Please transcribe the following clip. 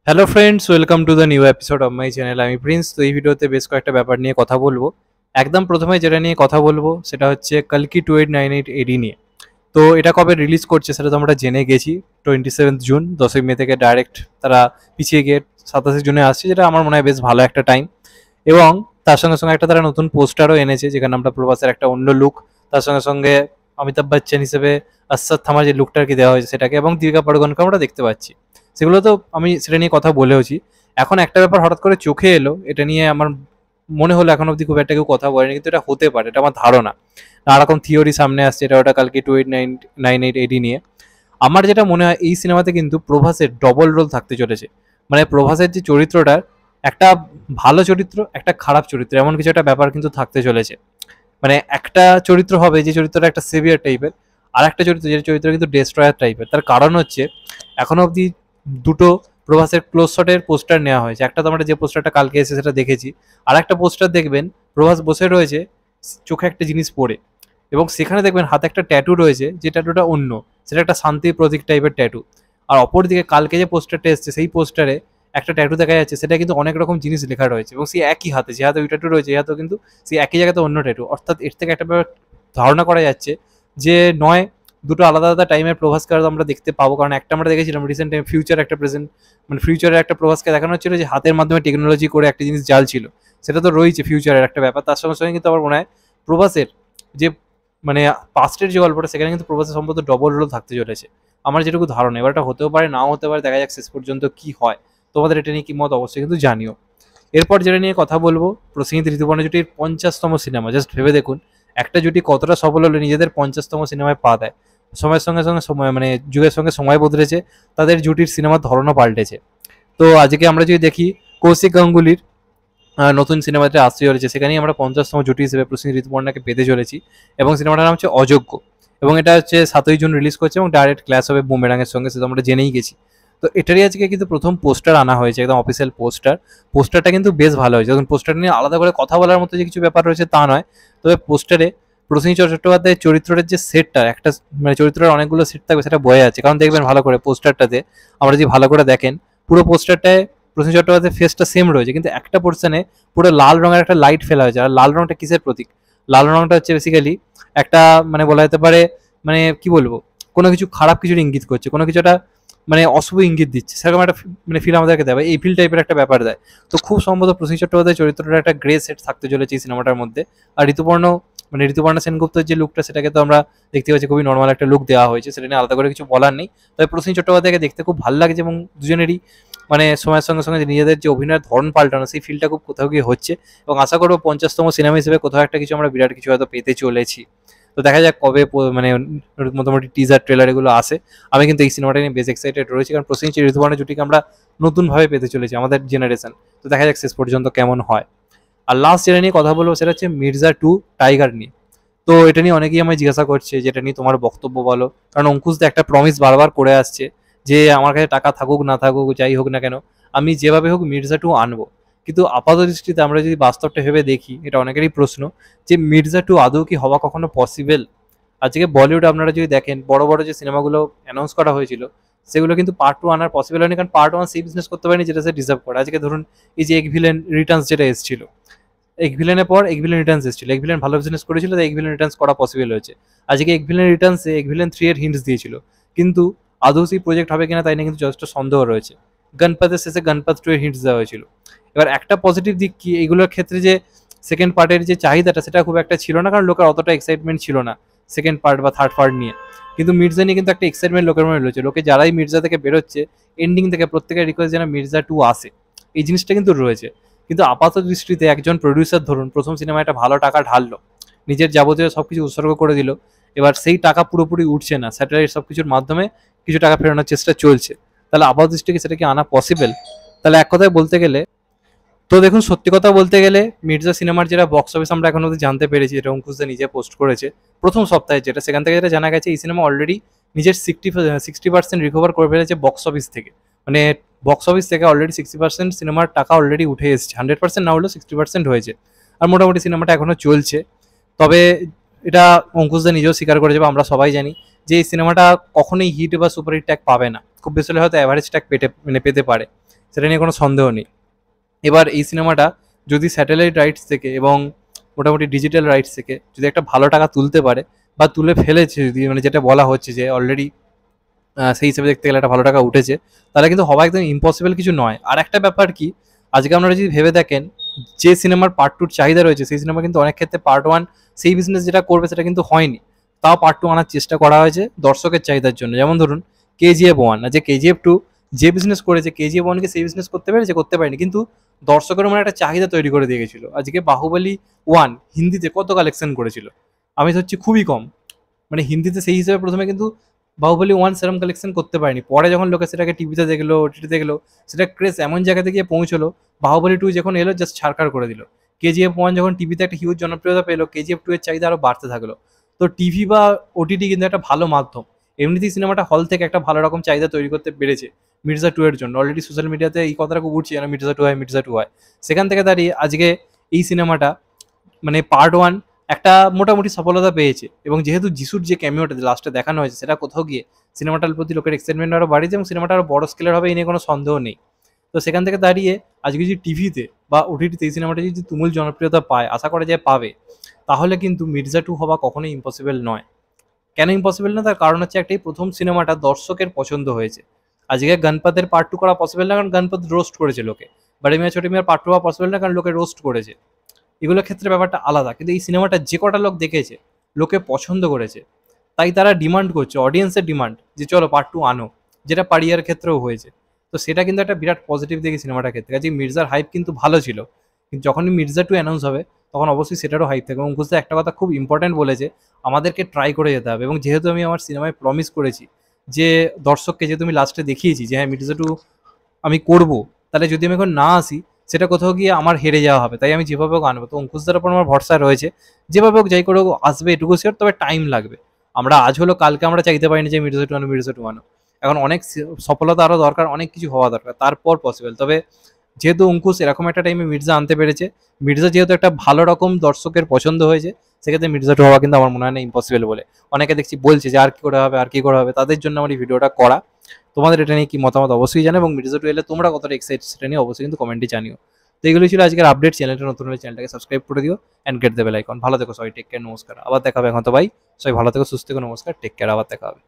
Hello friends, welcome to the new episode of my channel. আমি Prince. তো এই ভিডিওতে বেশ কয়েকটা ব্যাপার নিয়ে কথা বলবো। একদম প্রথমে যেটা নিয়ে কথা বলবো সেটা হচ্ছে কালকি 2898 এডি নিয়ে। তো এটা কবে রিলিজ করছে সেটা তো আমরা জেনে গেছি। 27 জুন, 10ই মে থেকে ডাইরেক্ট তারা পিছিয়ে গিয়ে 27 জুনে আসছে, যেটা আমার মনে হয় বেশ ভালো একটা টাইম। এবং তার সঙ্গে সঙ্গে একটা তারা নতুন পোস্টারও এনেছে, যেখানে আমরা প্রভাসের একটা অন্য লুক, তার সঙ্গে সঙ্গে অমিতাভ বচ্চন হিসেবে আসাদ থামার যে লুকটা আর কি দেওয়া হয়েছে সেটাকে, এবং দীপিকা পাড়ুকোনকে আমরা দেখতে পাচ্ছি। সেগুলো তো আমি সেটা নিয়ে কথা বলেওছি। এখন একটা ব্যাপার হঠাৎ করে চোখে এলো, এটা নিয়ে আমার মনে হলো এখন অবধি খুব একটা কেউ কথা বলেনি, কিন্তু এটা হতে পারে, এটা আমার ধারণা। নানা রকম থিওরি সামনে আসছে এটা ওটা কালকে 2898 এডি নিয়ে। আমার যেটা মনে হয় এই সিনেমাতে কিন্তু প্রভাসের ডবল রোল থাকতে চলেছে। মানে প্রভাসের যে চরিত্রটার একটা ভালো চরিত্র, একটা খারাপ চরিত্র, এমন কিছু একটা ব্যাপার কিন্তু থাকতে চলেছে। মানে একটা চরিত্র হবে যে চরিত্রটা একটা সেভিয়ার টাইপের, আর একটা চরিত্র যে চরিত্র কিন্তু ডেস্ট্রয়ার টাইপের। তার কারণ হচ্ছে এখনো অবধি দুটো প্রভাসের ক্লোজ শটের পোস্টার নেওয়া হয়েছে। একটা তো আমরা যে পোস্টারটা কালকে এসে সেটা দেখেছি, আর একটা পোস্টার দেখবেন প্রভাস বসে রয়েছে চোখে একটা জিনিস পরে, এবং সেখানে দেখবেন হাতে একটা ট্যাটু রয়েছে, যে ট্যাটুটা অন্য, সেটা একটা শান্তির প্রতীক টাইপের ট্যাটু। আর অপরদিকে কালকে যে পোস্টারটা এসছে সেই পোস্টারে একটা ট্যাটু দেখা যাচ্ছে, সেটা কিন্তু অনেক রকম জিনিস লেখা রয়েছে, এবং সেই একই হাতে, যে হাতে ওই ট্যাটু রয়েছে, এই হাতেও কিন্তু সেই একই জায়গাতে অন্য ট্যাটু। অর্থাৎ এর থেকে একটা ধারণা করা যাচ্ছে যে নয় দুটো আলাদা আলাদা টাইমের প্রভাসকে আমরা দেখতে পাবো। কারণ একটা আমরা দেখেছিলাম রিসেন্ট টাইম ফিউচার, একটা প্রেজেন্ট, মানে ফিউচারের একটা প্রভাসকে দেখানো হচ্ছিল যে হাতের মাধ্যমে টেকনোলজি করে একটা জিনিস জাল ছিল। সেটা তো রয়েছে ফিউচারের একটা ব্যাপার। তার সঙ্গে সঙ্গে কিন্তু আমার মনে হয় প্রভাসের যে মানে পাস্টের যে গল্পটা, সেখানে কিন্তু প্রভাসের সম্ভবত ডবল রোল থাকতে চলেছে। আমার যেটুকু ধারণা, এবার এটা হতেও পারে নাও হতে পারে, দেখা যাক শেষ পর্যন্ত কি হয়। তোমাদের এটা নিয়ে কি মত অবশ্যই কিন্তু জানিও। এরপর যেটা নিয়ে কথা বলবো, প্রসেনজিৎ ঋতুপর্ণা জুটির 50তম সিনেমা। জাস্ট ভেবে দেখুন একটা জুটি কতটা সফল হলে নিজেদের 50তম সিনেমায় পা দেয়। সময়ের সঙ্গে সঙ্গে সময়, মানে যুগের সঙ্গে সময় বদলেছে, তাদের জুটির সিনেমার ধরনও পাল্টেছে। তো আজকে আমরা যদি দেখি কৌশিক গাঙ্গুলির নতুন সিনেমাতে আসতে চলেছে, সেখানেই আমরা 50তম জুটি হিসেবে প্রসেনজিৎ ঋতুপর্ণাকে পেতে চলেছি। এবং সিনেমাটার নাম হচ্ছে অযোগ্য, এবং এটা হচ্ছে 7ই জুন রিলিজ করছে, এবং ডাইরেক্ট ক্লাস হবে বুমেরাঙের সঙ্গে, সেটা আমরা জেনেই গেছি। তো এটারই আজকে কিন্তু প্রথম পোস্টার আনা হয়েছে, একদম অফিসিয়াল পোস্টার। পোস্টারটা কিন্তু বেশ ভালো হয়েছে। এখন পোস্টার নিয়ে আলাদা করে কথা বলার মতো যে কিছু ব্যাপার রয়েছে তা নয়, তবে পোস্টারে প্রসেনজিৎ চট্টোপাধ্যায়ের চরিত্রের যে সেটটা, একটা মানে চরিত্রের অনেকগুলো সেট থাকবে সেটা বোঝা যাচ্ছে। কারণ দেখবেন ভালো করে পোস্টারটাতে, আমরা যদি ভালো করে দেখেন পুরো পোস্টারটায় প্রসেনজিৎ চট্টোপাধ্যায়ের ফেসটা সেম রয়েছে, কিন্তু একটা পোর্শনে পুরো লাল রঙের একটা লাইট ফেলা হয়েছে। আর লাল রঙটা কিসের প্রতীক? লাল রঙটা হচ্ছে বেসিক্যালি একটা, মানে বলা যেতে পারে, মানে কি বলবো, কোনো কিছু খারাপ কিছুর ইঙ্গিত করছে, কোনো কিছুটা মানে অশুভ ইঙ্গিত দিচ্ছে, সেরকম একটা মানে ফিল আমাদেরকে দেয়, এই ফিল টাইপের একটা ব্যাপার দেয়। তো খুব সম্ভবত প্রসেনজিৎ চট্টোপাধ্যায়ের চরিত্রটা একটা গ্রে সেট থাকতে চলেছে এই সিনেমাটার মধ্যে। আর ঋতুপর্ণ, মানে ঋতুপর্ণা সেনগুপ্তের যে লুকটা, সেটাকে তো আমরা দেখতে পাচ্ছি খুবই নর্মাল একটা লুক দেওয়া হয়েছে, সেটা নিয়ে আলাদা করে কিছু বলার নেই। তবে প্রসেনজিৎ চট্টোপাধ্যায়কে দেখতে খুব ভালো লাগছে, এবং দুজনেরই মানে সময়ের সঙ্গে সঙ্গে নিজেদের যে অভিনয়ের ধরন পাল্টানো, সেই ফিলটা খুব কোথাও গিয়ে হচ্ছে। এবং আশা করবো 50তম সিনেমা হিসেবে কোথাও একটা কিছু আমরা বিরাট কিছু হয়তো পেতে চলেছি। তো দেখা যাক কবে মানে মোটামুটি টিজার ট্রেলার এগুলো আসে। আমি কিন্তু এই সিনেমাটা নিয়ে বেশ এক্সাইটেড রয়েছি, কারণ প্রসেনজিৎ ঋতুপর্ণা জুটিকে আমরা নতুনভাবে পেতে চলেছি, আমাদের জেনারেশন। তো দেখা যাক শেষ পর্যন্ত কেমন হয়। আর লাস্ট যেটা নিয়ে কথা বলবো সেটা হচ্ছে মির্জা 2 টাইগার নিয়ে। তো এটা নিয়ে অনেকেই আমায় জিজ্ঞাসা করছে, যেটা নিয়ে তোমার বক্তব্য বলো। কারণ অঙ্কুশ দা একটা প্রমিস বারবার করে আসছে যে আমার কাছে টাকা থাকুক না থাকুক, যাই হোক না কেন, আমি যেভাবে হোক মির্জা 2 আনবো। কিন্তু আপাত দৃষ্টিতে আমরা যদি বাস্তবটা ভেবে দেখি, এটা অনেকেরই প্রশ্ন, যে মির্জা 2 আদৌ কি হওয়া কখনো পসিবল? আজকে বলিউড আপনারা যদি দেখেন, বড় বড় যে সিনেমাগুলো অ্যানাউন্স করা হয়েছিল, সেগুলো কিন্তু পার্ট 2 আনার পসিবল হয়নি, কারণ পার্ট 1 সেই বিজনেস করতে পারেনি যেটা সে ডিজার্ভ করে। আজকে ধরুন এই যে এক ভিলেন রিটার্নস যেটা এসেছিল, এক ভিলেনের পর এক ভিলেন রিটার্নস এসেছিল, এক ভিলেন ভালো বিজনেস করেছিল, তাই এক ভিলেন রিটার্নস করা পসিবল হয়েছে। আজকে এক ভিলেন রিটার্নসে এক ভিলেন 3 এর হিন্টস দিয়েছিল, কিন্তু আদৌ সেই প্রজেক্ট হবে কিনা তাই নিয়ে কিন্তু যথেষ্ট সন্দেহ রয়েছে। গণপতের শেষে গণপত 2 এর হিন্টস দেওয়া হয়েছিল। এবার একটা পজিটিভ দিক কি এইগুলোর ক্ষেত্রে, যে সেকেন্ড পার্টের যে চাহিদাটা সেটা খুব একটা ছিল না, কারণ লোকের অতটা এক্সাইটমেন্ট ছিল না সেকেন্ড পার্ট বা থার্ড পার্ট নিয়ে। কিন্তু মির্জা নিয়ে কিন্তু একটা এক্সাইটমেন্ট লোকের মনে রয়েছে। লোকে যারাই মির্জা থেকে বেরোচ্ছে, এন্ডিং থেকে প্রত্যেকের রিকোয়েস্ট যেন মির্জা 2 আসে, এই জিনিসটা কিন্তু রয়েছে। কিন্তু আপাত দৃষ্টিতে একজন প্রডিউসার ধরুন প্রথম সিনেমায় একটা ভালো টাকা ঢাললো, নিজের যাবতীয় সবকিছু উৎসর্গ করে দিল, এবার সেই টাকা পুরোপুরি উঠছে না, স্যাটেলাইট সবকিছুর মাধ্যমে কিছু টাকা ফেরানোর চেষ্টা চলছে, তাহলে আপাত দৃষ্টিকে সেটা কি আনা পসিবল? তাহলে এক কথায় বলতে গেলে, তো দেখুন সত্যি কথা বলতে গেলে মির্জা সিনেমার যেটা বক্স অফিস আমরা এখন অবধি জানতে পেরেছি, যেটা অঙ্কুশদা নিজে পোস্ট করেছে প্রথম সপ্তাহে, যেটা সেখান থেকে যেটা জানা গেছে, এই সিনেমা অলরেডি নিজের 60% রিকভার করে ফেলেছে বক্স অফিস থেকে। মানে বক্স অফিস থেকে অলরেডি 60% সিনেমার টাকা অলরেডি উঠে এসেছে, 100% না হলেও 60% হয়েছে। আর মোটামুটি সিনেমাটা এখনো চলছে। তবে এটা অঙ্কুশদা নিজেও স্বীকার করেছে, বা আমরা সবাই জানি যে এই সিনেমাটা কখনোই হিট বা সুপার হিট ট্যাগ পাবে না, খুব বেশি হলে হয়তো অ্যাভারেজ ট্যাগ পেতে পারে। সেটা নিয়ে কোনো সন্দেহ নেই। এবার এই সিনেমাটা যদি স্যাটেলাইট রাইটস থেকে এবং মোটামুটি ডিজিটাল রাইটস থেকে যদি একটা ভালো টাকা তুলতে পারে বা তুলে ফেলেছে, যদি মানে যেটা বলা হচ্ছে যে অলরেডি সেই হিসেবে দেখতে গেলে একটা ভালো টাকা উঠেছে, তাহলে কিন্তু হওয়া একদম ইম্পসিবল কিছু নয়। আর একটা ব্যাপার কি, আজকে আপনারা যদি ভেবে দেখেন যে সিনেমার পার্ট টুর চাহিদা রয়েছে, সেই সিনেমা কিন্তু অনেক ক্ষেত্রে পার্ট ওয়ান সেই বিজনেস যেটা করবে সেটা কিন্তু হয়নি, তাও পার্ট টু আনার চেষ্টা করা হয়েছে দর্শকের চাহিদার জন্য। যেমন ধরুন KGF 1, আর যে KGF 2 যে বিজনেস করেছে, KGF 1কে সেই বিজনেস করতে পেরেছে, করতে পারেনি, কিন্তু দর্শকের মনে একটা চাহিদা তৈরি করে দিয়ে গেছিল। আজকে বাহুবলী 1 হিন্দিতে কত কালেকশন করেছিল, আমি তো হচ্ছে খুবই কম, মানে হিন্দিতে সেই হিসেবে প্রথমে কিন্তু বাহুবলী 1 সেরম কালেকশন করতে পারেনি। পরে যখন লোকে সেটাকে টিভিতে দেখলো, OTT দেখলো, সেটা ক্রেজ এমন জায়গাতে গিয়ে পৌঁছলো, বাহুবলী 2 যখন এলো জাস্ট ছাড়খাড় করে দিল। KGF 1 যখন টিভিতে একটা হিউজ জনপ্রিয়তা পেলো, KGF 2 এর চাহিদা আরও বাড়তে থাকলো। তো টিভি বা OTT কিন্তু একটা ভালো মাধ্যম, এমনিতেই সিনেমাটা হল থেকে একটা ভালো রকম চাহিদা তৈরি করতে পেরেছে মির্জা 2 এর জন্য। অলরেডি সোশ্যাল মিডিয়াতে এই কথাটা খুব উঠছে যেন মির্জা 2 হয়, মির্জা 2 হয়। সেখান থেকে দাঁড়িয়ে আজকে এই সিনেমাটা মানে পার্ট 1 একটা মোটামুটি সফলতা পেয়েছে, এবং যেহেতু যিশুর যে ক্যামিওটা লাস্টে দেখানো হয়েছে সেটা কোথাও গিয়ে সিনেমাটার প্রতি লোকের এক্সাইটমেন্ট আরও বাড়িয়েছে, এবং সিনেমাটা আরও বড় স্কেলের হবে এই নিয়ে কোনো সন্দেহ নেই। তো সেখান থেকে দাঁড়িয়ে আজকে যদি টিভিতে বা OTTতে এই সিনেমাটা যদি তুমুল জনপ্রিয়তা পায়, আশা করা যায় পাবে, তাহলে কিন্তু মির্জা 2 হওয়া কখনোই ইম্পসিবল নয়। কেন ইম্পসিবল না, তার কারণ হচ্ছে একটাই, প্রথম সিনেমাটা দর্শকের পছন্দ হয়েছে। আজকে গণপতের পার্ট 2 করা পসিবল না, কারণ গণপত রোস্ট করেছে লোকে। বড় মিয়াঁ ছোট মিয়াঁর পার্ট 2 হওয়া পসিবল না, কারণ লোকে রোস্ট করেছে। এগুলোর ক্ষেত্রে ব্যাপারটা আলাদা, কিন্তু এই সিনেমাটা যে কটা লোক দেখেছে, লোকে পছন্দ করেছে, তাই তারা ডিমান্ড করছে, অডিয়েন্সের ডিমান্ড যে চলো পার্ট 2 আনো, যেটা পারিয়ার ক্ষেত্রেও হয়েছে। তো সেটা কিন্তু একটা বিরাট পজিটিভ দেখি সিনেমাটার ক্ষেত্রে। আজকে মির্জার হাইপ কিন্তু ভালো ছিল, কিন্তু যখনই মির্জা 2 অ্যানাউন্স হবে তখন অবশ্যই সেটারও হাইপ থাকবে। এবং অঙ্কুশদা একটা কথা খুব ইম্পর্ট্যান্ট বলেছে, আমাদেরকে ট্রাই করে যেতে হবে। এবং যেহেতু আমি আমার সিনেমায় প্রমিস করেছি যে দর্শককে, যেহেতু আমি লাস্টে দেখিয়েছি যে হ্যাঁ মির্জা 2 আমি করব, তাহলে যদি আমি এখন না আসি সেটা কোথাও গিয়ে আমার হেরে যাওয়া হবে, তাই আমি যেভাবে হোক আনবো। তো অঙ্কুশদার ওপর আমার ভরসা রয়েছে, যেভাবে হোক যাই করে হোক আসবে, এটুকু শিওর, তবে টাইম লাগবে। আমরা আজ হলো কালকে আমরা চাইতে পারিনি যে মির্জা 2 আনো, মির্জা 2 আনো। এখন অনেক সফলতা আরও দরকার, অনেক কিছু হওয়া দরকার, তারপর পসিবল। তবে যেহেতু অঙ্কুশ এরকম একটা টাইমে মির্জা আনতে পেরেছে, মির্জা যেহেতু একটা ভালো রকম দর্শকের পছন্দ হয়েছে, সেক্ষেত্রে মির্জা 2 হওয়া কিন্তু আমার মনে হয় না ইম্পসিবল বলে। অনেকে দেখছি বলছে যে আর কি করে হবে, আর কি করে হবে, তাদের জন্য আমার এই ভিডিওটা করা। তোমাদের এটা নিয়ে কি মতামত অবশ্যই জানো, এবং মির্জা 2 এলে তোমরা কতটা এক্সাইটেড সেটা নিয়ে অবশ্যই কিন্তু কমেন্টে জানিও। তো এগুলো ছিল আজকের আপডেট। চ্যানেলটা নতুন হলে চ্যানেলটাকে সাবস্ক্রাইব করে দিও and get the bell icon. ভালো থেকো সবাই, টেক কেয়ার, নমস্কার, আবার দেখা হবে এখন। তো ভাই সবাই ভালো থেকো, সুস্থ থেকো, নমস্কার, টেক কেয়ার, আবার দেখা হবে।